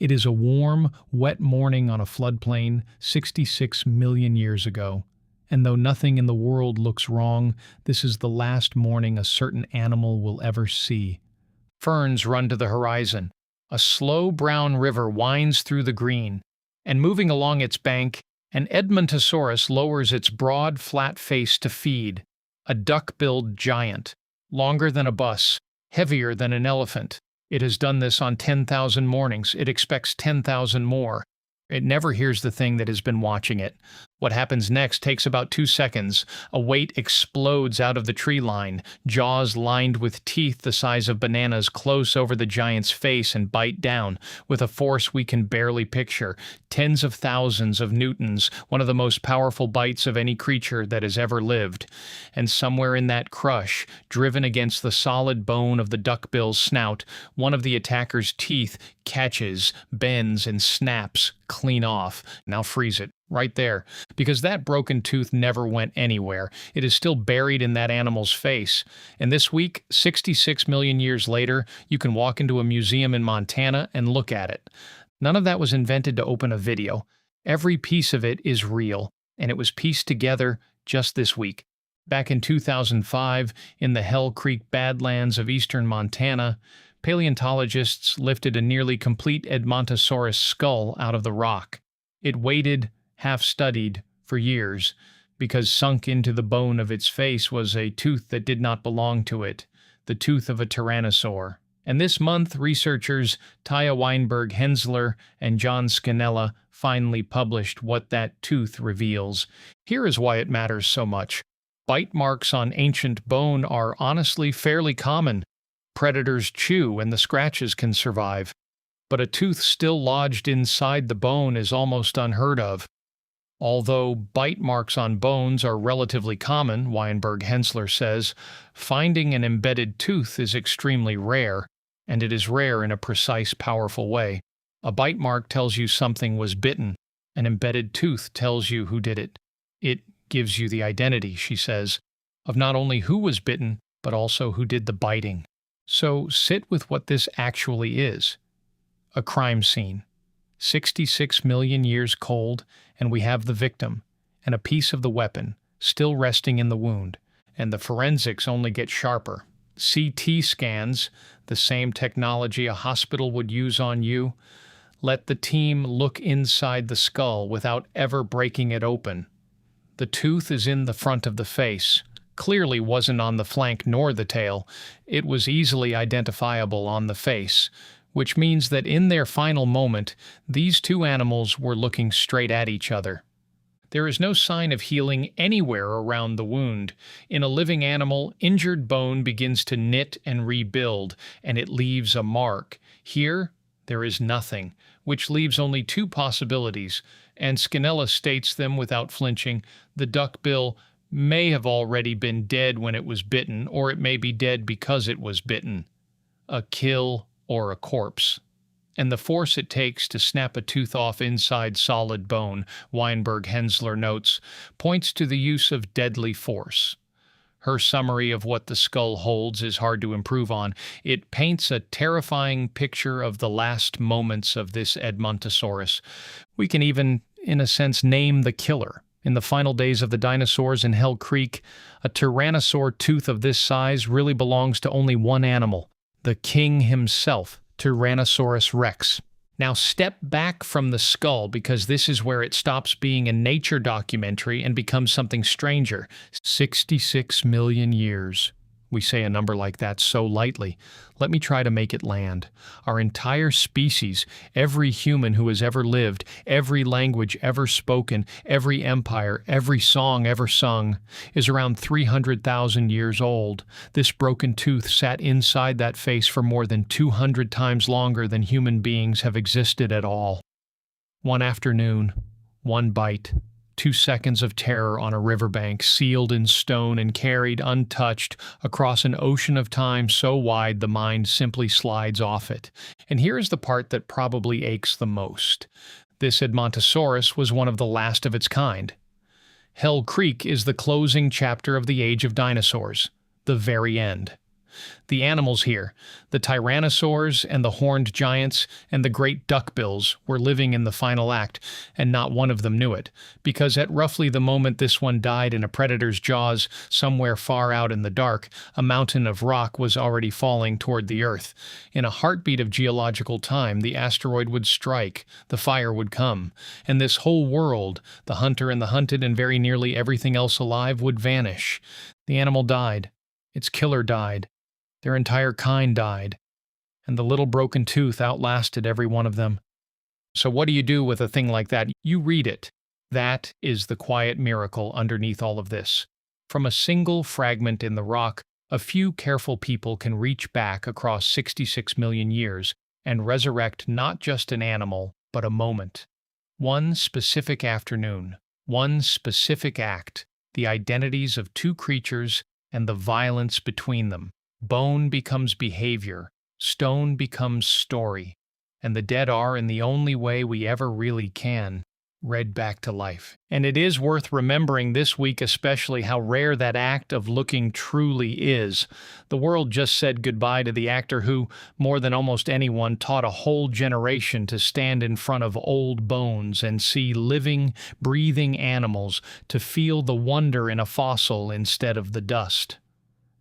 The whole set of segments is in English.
It is a warm, wet morning on a floodplain 66 million years ago. And though nothing in the world looks wrong, this is the last morning a certain animal will ever see. Ferns run to the horizon. A slow brown river winds through the green, and moving along its bank, an Edmontosaurus lowers its broad, flat face to feed. A duck-billed giant, longer than a bus, heavier than an elephant. It has done this on 10,000 mornings. It expects 10,000 more. It never hears the thing that has been watching it. What happens next takes about 2 seconds. A weight explodes out of the tree line, jaws lined with teeth the size of bananas close over the giant's face and bite down, with a force we can barely picture. Tens of thousands of newtons, one of the most powerful bites of any creature that has ever lived. And somewhere in that crush, driven against the solid bone of the duckbill's snout, one of the attacker's teeth catches, bends, and snaps clean off. Now freeze it. Right there, because that broken tooth never went anywhere. It is still buried in that animal's face. And this week, 66 million years later, you can walk into a museum in Montana and look at it. None of that was invented to open a video. Every piece of it is real, and it was pieced together just this week. Back in 2005, in the Hell Creek Badlands of eastern Montana, paleontologists lifted a nearly complete Edmontosaurus skull out of the rock. It waited half-studied for years, because sunk into the bone of its face was a tooth that did not belong to it, the tooth of a Tyrannosaur. And this month, researchers Taya Weinberg-Hensler and John Scannella finally published what that tooth reveals. Here is why it matters so much. Bite marks on ancient bone are honestly fairly common. Predators chew and the scratches can survive. But a tooth still lodged inside the bone is almost unheard of. Although bite marks on bones are relatively common, Weinberg-Hensler says, finding an embedded tooth is extremely rare, and it is rare in a precise, powerful way. A bite mark tells you something was bitten. An embedded tooth tells you who did it. It gives you the identity, she says, of not only who was bitten, but also who did the biting. So sit with what this actually is. A crime scene. 66 million years cold, and we have the victim, and a piece of the weapon, still resting in the wound, and the forensics only get sharper. CT scans, the same technology a hospital would use on you, let the team look inside the skull without ever breaking it open. The tooth is in the front of the face. Clearly wasn't on the flank nor the tail. It was easily identifiable on the face, which means that in their final moment, these two animals were looking straight at each other. There is no sign of healing anywhere around the wound. In a living animal, injured bone begins to knit and rebuild, and it leaves a mark. Here, there is nothing, which leaves only two possibilities, and Scannella states them without flinching. The duckbill may have already been dead when it was bitten, or it may be dead because it was bitten. A kill or a corpse. And the force it takes to snap a tooth off inside solid bone, Weinberg-Hensler notes, points to the use of deadly force. Her summary of what the skull holds is hard to improve on. It paints a terrifying picture of the last moments of this Edmontosaurus. We can even, in a sense, name the killer. In the final days of the dinosaurs in Hell Creek, a tyrannosaur tooth of this size really belongs to only one animal, the king himself, Tyrannosaurus rex. Now step back from the skull, because this is where it stops being a nature documentary and becomes something stranger. 66 million years. We say a number like that so lightly. Let me try to make it land. Our entire species, every human who has ever lived, every language ever spoken, every empire, every song ever sung, is around 300,000 years old. This broken tooth sat inside that face for more than 200 times longer than human beings have existed at all. One afternoon, one bite, 2 seconds of terror on a riverbank, sealed in stone and carried untouched across an ocean of time so wide the mind simply slides off it. And here is the part that probably aches the most. This Edmontosaurus was one of the last of its kind. Hell Creek is the closing chapter of the Age of Dinosaurs, the very end. The animals here, the Tyrannosaurs and the horned giants and the great duckbills, were living in the final act, and not one of them knew it, because at roughly the moment this one died in a predator's jaws somewhere far out in the dark, a mountain of rock was already falling toward the Earth. In a heartbeat of geological time, the asteroid would strike, the fire would come, and this whole world, the hunter and the hunted and very nearly everything else alive, would vanish. The animal died. Its killer died. Their entire kind died. And the little broken tooth outlasted every one of them. So what do you do with a thing like that? You read it. That is the quiet miracle underneath all of this. From a single fragment in the rock, a few careful people can reach back across 66 million years and resurrect not just an animal, but a moment. One specific afternoon, one specific act, the identities of two creatures and the violence between them. Bone becomes behavior, stone becomes story, and the dead are, in the only way we ever really can, read back to life. And it is worth remembering this week especially how rare that act of looking truly is. The world just said goodbye to the actor who, more than almost anyone, taught a whole generation to stand in front of old bones and see living, breathing animals, to feel the wonder in a fossil instead of the dust.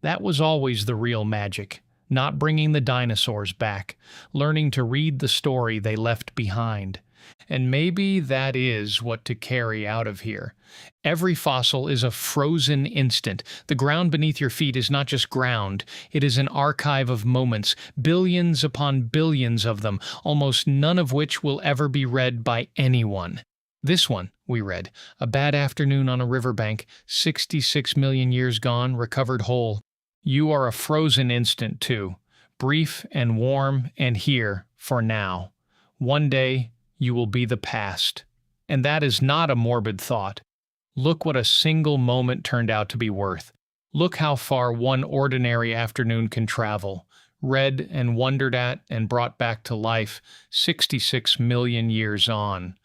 That was always the real magic. Not bringing the dinosaurs back, learning to read the story they left behind. And maybe that is what to carry out of here. Every fossil is a frozen instant. The ground beneath your feet is not just ground, it is an archive of moments, billions upon billions of them, almost none of which will ever be read by anyone. This one, we read, a bad afternoon on a riverbank, 66 million years gone, recovered whole. You are a frozen instant too, brief and warm and here for now. One day, you will be the past. And that is not a morbid thought. Look what a single moment turned out to be worth. Look how far one ordinary afternoon can travel, read and wondered at and brought back to life 66 million years on.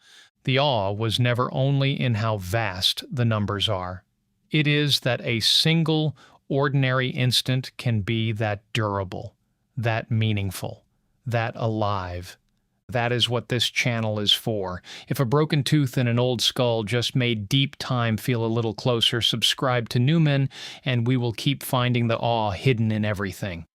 The awe was never only in how vast the numbers are. It is that a single ordinary instant can be that durable, that meaningful, that alive. That is what this channel is for. If a broken tooth and an old skull just made deep time feel a little closer, subscribe to Numen, and we will keep finding the awe hidden in everything.